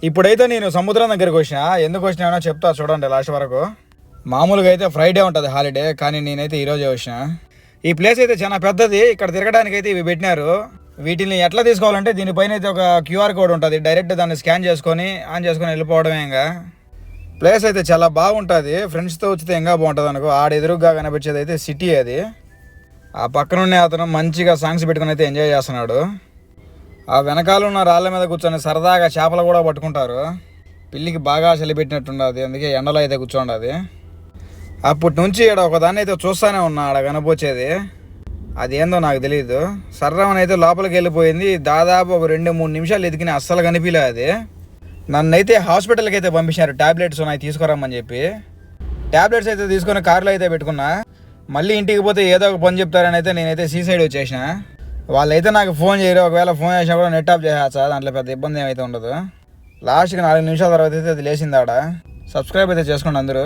ఇప్పుడైతే నేను సముద్రం దగ్గరికి వచ్చినా, ఎందుకు వచ్చినానో చెప్తా చూడండి లాస్ట్ వరకు. మామూలుగా అయితే ఫ్రైడే ఉంటుంది హాలిడే, కానీ నేనైతే ఈరోజే వచ్చిన. ఈ ప్లేస్ అయితే చాలా పెద్దది. ఇక్కడ తిరగడానికి అయితే ఇవి పెట్టినారు. వీటిని ఎట్లా తీసుకోవాలంటే దీనిపైన అయితే ఒక క్యూఆర్ కోడ్ ఉంటుంది. డైరెక్ట్ దాన్ని స్కాన్ చేసుకొని ఆన్ చేసుకొని వెళ్ళిపోవడమే. ఇంకా ప్లేస్ అయితే చాలా బాగుంటుంది. ఫ్రెండ్స్తో వచ్చితే ఇంకా బాగుంటుంది అనుకో. ఆడ ఎదురుగా కనిపించేది అయితే సిటీ అది. ఆ పక్కనుండే అతను మంచిగా సాంగ్స్ పెట్టుకుని అయితే ఎంజాయ్ చేస్తున్నాడు. ఆ వెనకాల ఉన్న రాళ్ళ మీద కూర్చొని సరదాగా చేపలు కూడా పట్టుకుంటారు. పిల్లికి బాగా చలి పెట్టినట్టుండదు, అందుకే ఎండలో అయితే కూర్చోండది. అప్పటి నుంచి ఇక్కడ ఒకదాన్ని అయితే చూస్తూనే ఉన్నా, ఆడ కనిపించేది. అదేందో నాకు తెలియదు. సర్రమని అయితే లోపలికి వెళ్ళిపోయింది. దాదాపు ఒక 2-3 నిమిషాలు ఎదిగిన అస్సలు కనిపించలే అది. నన్నైతే హాస్పిటల్కి అయితే పంపించారు, ట్యాబ్లెట్స్ ఉన్నాయి తీసుకురమ్మని చెప్పి. ట్యాబ్లెట్స్ అయితే తీసుకొని కారులో అయితే పెట్టుకున్నా. మళ్ళీ ఇంటికి పోతే ఏదో ఒక పని చెప్తారని అయితే నేనైతే సీసైడ్ వచ్చేసిన. వాళ్ళైతే నాకు ఫోన్ చేయరు. ఒకవేళ ఫోన్ చేసినా కూడా నెట్ ఆఫ్ చేసేస్తా, దాంట్లో పెద్ద ఇబ్బంది ఏమైతే ఉండదు. లాస్ట్కి 4 నిమిషాల తర్వాత అయితే అది లేచింది ఆడ. సబ్స్క్రైబ్ అయితే చేసుకోండి అందరూ.